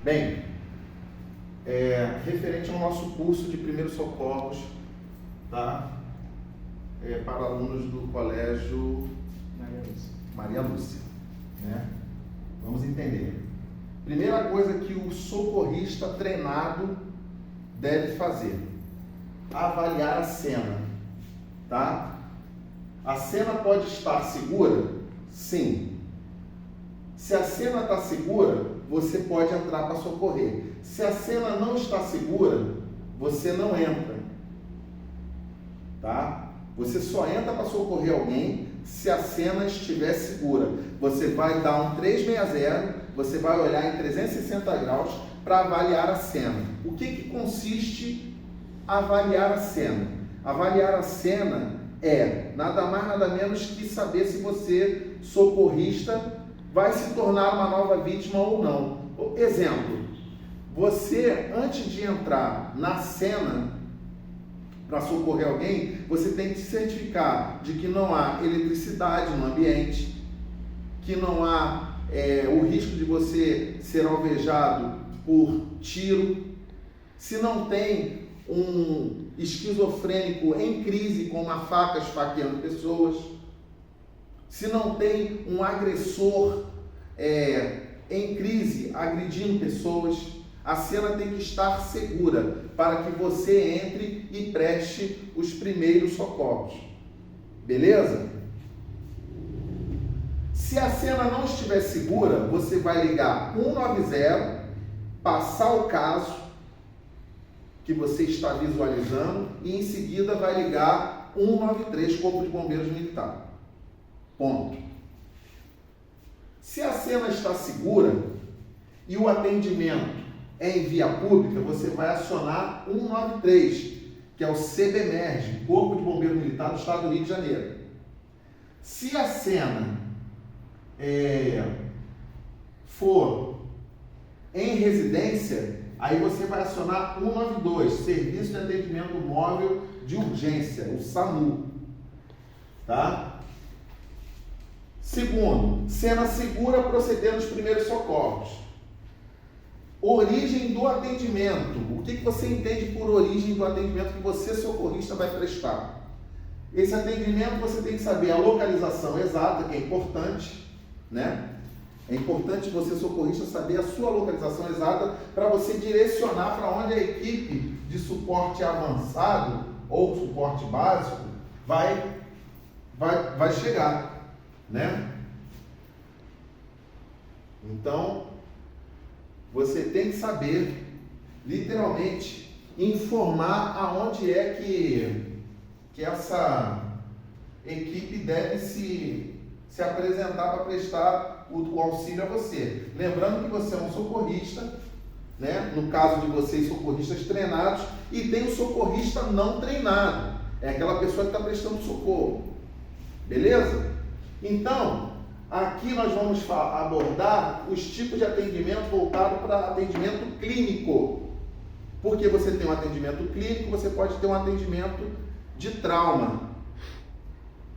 Bem, referente ao nosso curso de primeiros socorros, tá? Para alunos do colégio Maria Lúcia, né? Vamos entender. Primeira coisa que o socorrista treinado deve fazer: avaliar a cena, tá? A cena pode estar segura? Sim. Se a cena está segura, você pode entrar para socorrer. Se a cena não está segura, você não entra, tá? Você só entra para socorrer alguém se a cena estiver segura. Você vai dar um 360, você vai olhar em 360 graus para avaliar a cena. O que consiste avaliar a cena? Avaliar a cena é nada mais nada menos que saber se você, socorrista, vai se tornar uma nova vítima ou não. Exemplo, você, antes de entrar na cena para socorrer alguém, você tem que se certificar de que não há eletricidade no ambiente, que não há o risco de você ser alvejado por tiro, se não tem um esquizofrênico em crise com uma faca esfaqueando pessoas, se não tem um agressor em crise agredindo pessoas. A cena tem que estar segura para que você entre e preste os primeiros socorros. Beleza? Se a cena não estiver segura, você vai ligar 190, passar o caso que você está visualizando e em seguida vai ligar 193, Corpo de Bombeiros Militar. Ponto. Se a cena está segura e o atendimento é em via pública, você vai acionar 193, que é o CBMERG, Corpo de Bombeiro Militar do Estado do Rio de Janeiro. Se a cena for em residência, aí você vai acionar 192, Serviço de Atendimento Móvel de Urgência, o SAMU. Tá? Segundo, cena segura, proceder nos primeiros socorros. Origem do atendimento. O que você entende por origem do atendimento que você, socorrista, vai prestar? Esse atendimento você tem que saber a localização exata, que é importante, né? É importante você, socorrista, saber a sua localização exata para você direcionar para onde a equipe de suporte avançado ou suporte básico vai chegar, né? Então, você tem que saber, literalmente, informar aonde é que essa equipe deve se apresentar para prestar o auxílio a você. Lembrando que você é um socorrista, né? No caso de vocês, socorristas treinados, e tem o socorrista não treinado. É aquela pessoa que está prestando socorro. Beleza? Então, aqui nós vamos abordar os tipos de atendimento voltado para atendimento clínico. Porque você tem um atendimento clínico, você pode ter um atendimento de trauma.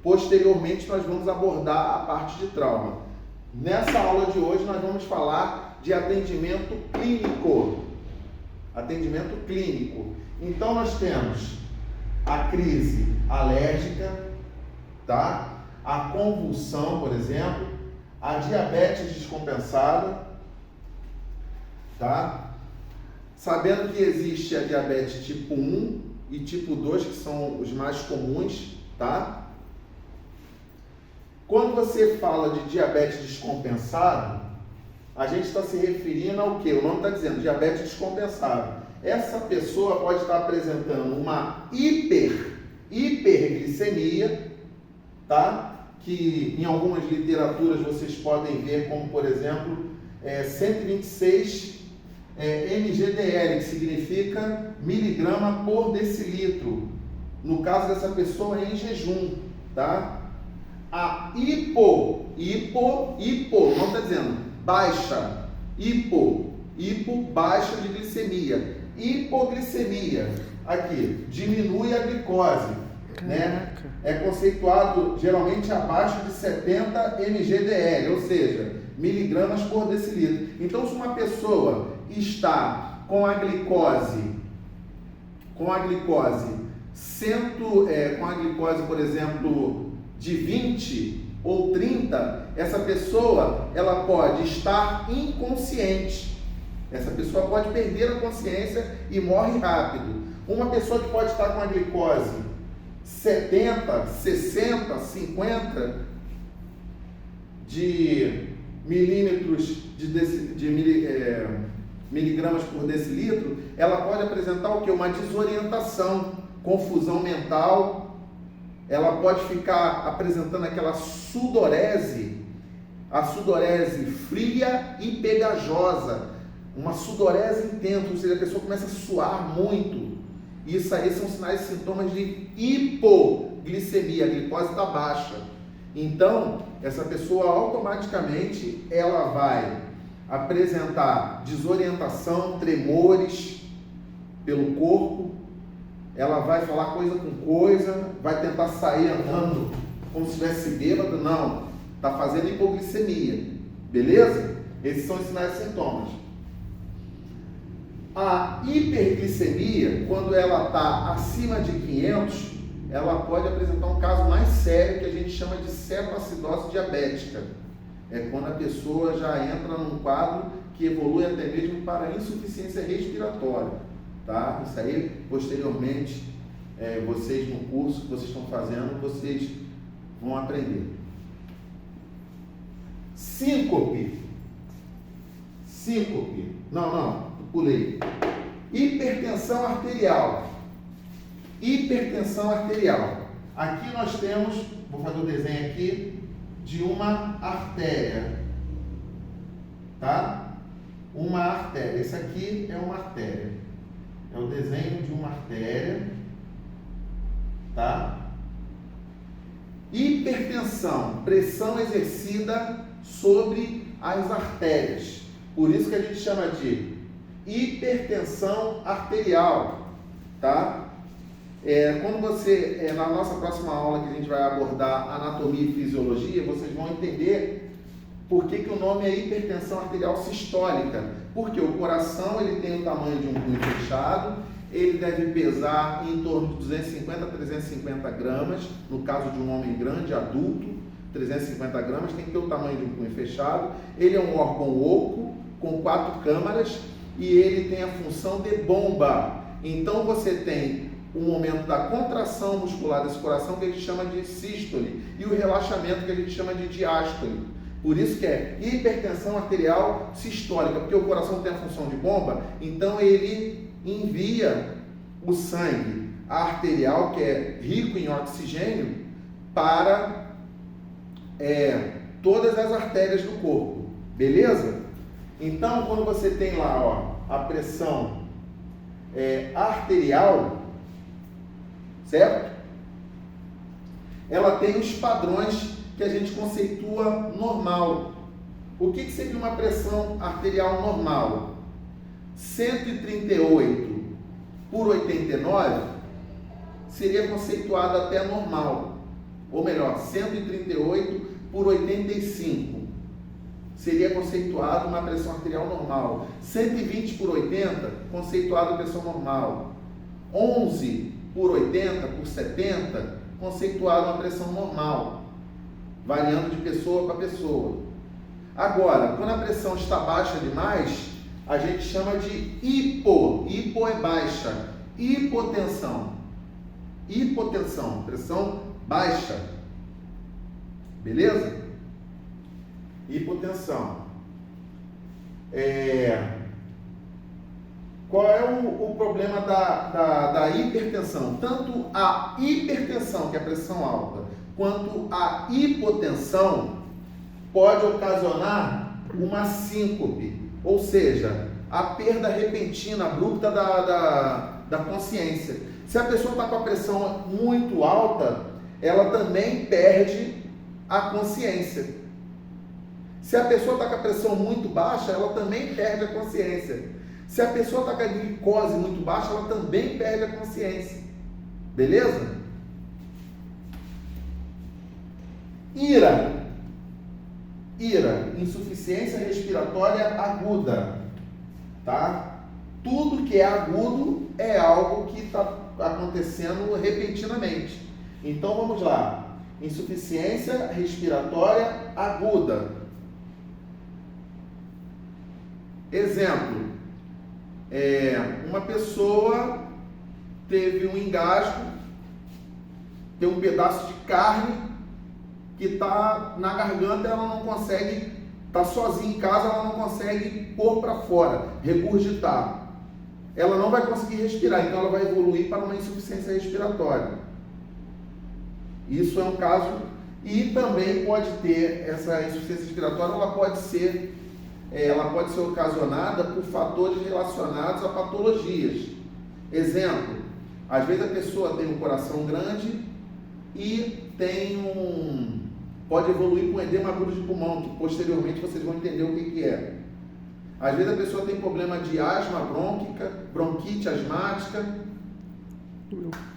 Posteriormente, nós vamos abordar a parte de trauma. Nessa aula de hoje, nós vamos falar de atendimento clínico. Atendimento clínico. Então, nós temos a crise alérgica, tá? A convulsão, por exemplo, a diabetes descompensada, tá? Sabendo que existe a diabetes tipo 1 e tipo 2, que são os mais comuns, tá? Quando você fala de diabetes descompensado, a gente está se referindo ao quê? O nome está dizendo diabetes descompensado. Essa pessoa pode estar apresentando uma hiperglicemia, tá? Que em algumas literaturas vocês podem ver como, por exemplo, 126 mgdl, que significa miligrama por decilitro. No caso dessa pessoa é em jejum, tá? A hipo, não está dizendo baixa, baixa de glicemia. Hipoglicemia, aqui, diminui a glicose, né? É conceituado geralmente abaixo de 70 mgdl, ou seja, miligramas por decilitro. Então, se uma pessoa está com a glicose, por exemplo, de 20 ou 30, essa pessoa, ela pode estar inconsciente. Essa pessoa pode perder a consciência e morre rápido. Uma pessoa que pode estar com a glicose 70, 60, 50 de miligramas por decilitro, ela pode apresentar o quê? Uma desorientação, confusão mental, ela pode ficar apresentando aquela sudorese, a sudorese fria e pegajosa, uma sudorese intensa, ou seja, a pessoa começa a suar muito. Isso aí são sinais e sintomas de hipoglicemia, a glicose está baixa. Então, essa pessoa automaticamente ela vai apresentar desorientação, tremores pelo corpo, ela vai falar coisa com coisa, vai tentar sair andando como se estivesse bêbado, não, está fazendo hipoglicemia, beleza? Esses são os sinais e sintomas. A hiperglicemia, quando ela está acima de 500, ela pode apresentar um caso mais sério que a gente chama de cetoacidose diabética. É quando a pessoa já entra num quadro que evolui até mesmo para insuficiência respiratória, tá? Isso aí, posteriormente, vocês no curso que vocês estão fazendo, vocês vão aprender. Síncope. Não, pulei. Hipertensão arterial. Aqui nós temos, vou fazer o desenho aqui, de uma artéria, tá? Uma artéria, esse aqui é uma artéria, é o desenho de uma artéria, tá? Hipertensão, pressão exercida sobre as artérias, por isso que a gente chama de hipertensão arterial, tá? Quando você, na nossa próxima aula que a gente vai abordar anatomia e fisiologia, vocês vão entender por que o nome é hipertensão arterial sistólica. Porque o coração ele tem o tamanho de um punho fechado, ele deve pesar em torno de 250 a 350 gramas, no caso de um homem grande, adulto, 350 gramas, tem que ter o tamanho de um punho fechado. Ele é um órgão oco, com 4 câmaras, e ele tem a função de bomba. Então você tem o momento da contração muscular desse coração, que a gente chama de sístole, e o relaxamento, que a gente chama de diástole. Por isso que é hipertensão arterial sistólica, porque o coração tem a função de bomba, então ele envia o sangue arterial, que é rico em oxigênio, para todas as artérias do corpo, beleza? Então, quando você tem lá, ó, a pressão arterial, certo? Ela tem os padrões que a gente conceitua normal. O que seria uma pressão arterial normal? 138 por 89 seria conceituado até normal. Ou melhor, 138 por 85 seria conceituado uma pressão arterial normal. 120 por 80, conceituado pressão normal. 11 por 80, por 70, conceituado uma pressão normal, variando de pessoa para pessoa. Agora, quando a pressão está baixa demais, a gente chama de hipo é baixa, hipotensão, pressão baixa, beleza? Hipotensão. Qual é o problema da hipertensão? Tanto a hipertensão, que é a pressão alta, quanto a hipotensão pode ocasionar uma síncope, ou seja, a perda repentina, abrupta da consciência. Se a pessoa está com a pressão muito alta, ela também perde a consciência. Se a pessoa está com a pressão muito baixa, ela também perde a consciência. Se a pessoa está com a glicose muito baixa, ela também perde a consciência. Beleza? IRA, insuficiência respiratória aguda, tá? Tudo que é agudo é algo que está acontecendo repentinamente. Então vamos lá, insuficiência respiratória aguda. Exemplo, uma pessoa teve um engasgo, tem um pedaço de carne que está na garganta, ela não consegue, está sozinha em casa, ela não consegue pôr para fora, regurgitar. Ela não vai conseguir respirar, então ela vai evoluir para uma insuficiência respiratória. Isso é um caso, e também pode ter essa insuficiência respiratória, ela pode ser ocasionada por fatores relacionados a patologias. Exemplo, às vezes a pessoa tem um coração grande e pode evoluir com edema agudo de pulmão, que posteriormente vocês vão entender o que é. Às vezes a pessoa tem problema de asma brônquica, bronquite asmática,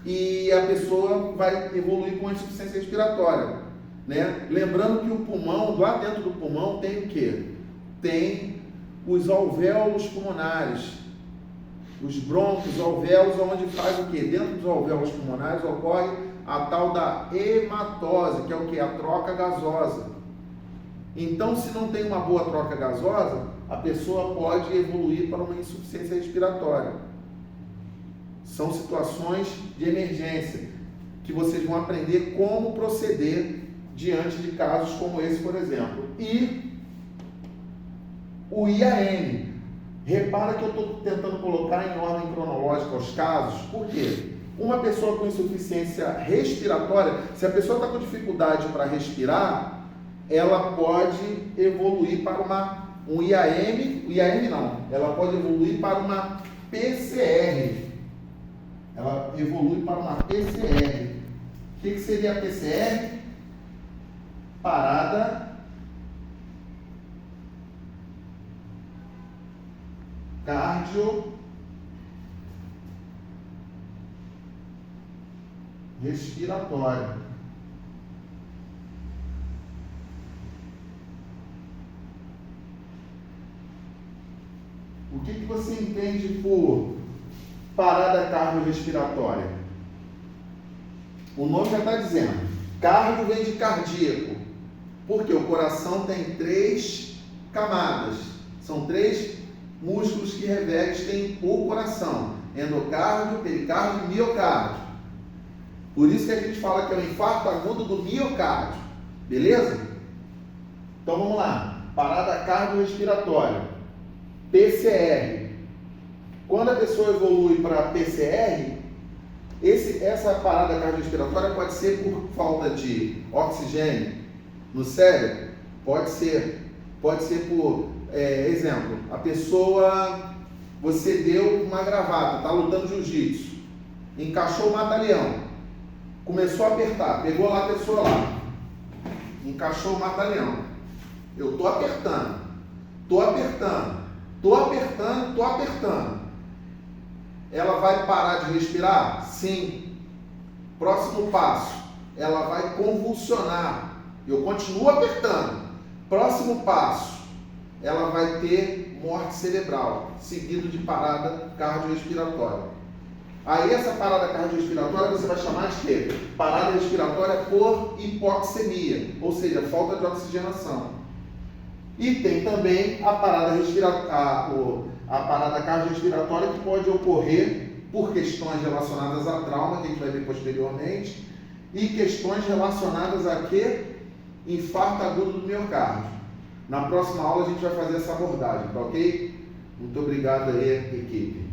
e a pessoa vai evoluir com insuficiência respiratória, né? Lembrando que o pulmão, lá dentro do pulmão, tem o quê? Tem os alvéolos pulmonares, os brônquios, alvéolos, onde faz o quê? Dentro dos alvéolos pulmonares ocorre a tal da hematose, que é o quê? A troca gasosa. Então, se não tem uma boa troca gasosa, a pessoa pode evoluir para uma insuficiência respiratória. São situações de emergência que vocês vão aprender como proceder diante de casos como esse, por exemplo. E o IAM. Repara que eu estou tentando colocar em ordem cronológica os casos. Por quê? Uma pessoa com insuficiência respiratória, se a pessoa está com dificuldade para respirar, ela pode evoluir para um IAM não, ela pode evoluir para uma PCR. Ela evolui para uma PCR. O que seria a PCR? Parada cardiorrespiratória. O que você entende por parada cardiorrespiratória? O nome já está dizendo. Cardio vem de cardíaco. Porque o coração tem 3 camadas. São 3 músculos que revestem o coração: endocárdio, pericárdio e miocárdio. Por isso que a gente fala que é o infarto agudo do miocárdio. Beleza? Então vamos lá. Parada cardiorrespiratória. PCR. Quando a pessoa evolui para por essa parada cardiorrespiratória pode ser por falta de oxigênio no cérebro, pode ser por, exemplo, a pessoa, você deu uma gravata, está lutando jiu-jitsu, encaixou o mata-leão, começou a apertar, pegou lá a pessoa lá, encaixou o mata-leão, eu estou apertando, ela vai parar de respirar? Sim. Próximo passo, ela vai convulsionar. Eu continuo apertando. Próximo passo, ela vai ter morte cerebral, seguido de parada cardiorrespiratória. Aí essa parada cardiorrespiratória você vai chamar de quê? Parada respiratória por hipoxemia, ou seja, falta de oxigenação. E tem também a parada cardiorrespiratória que pode ocorrer por questões relacionadas a trauma, que a gente vai ver posteriormente, e questões relacionadas a quê? Infarto agudo do miocárdio. Na próxima aula a gente vai fazer essa abordagem, tá ok? Muito obrigado aí, equipe.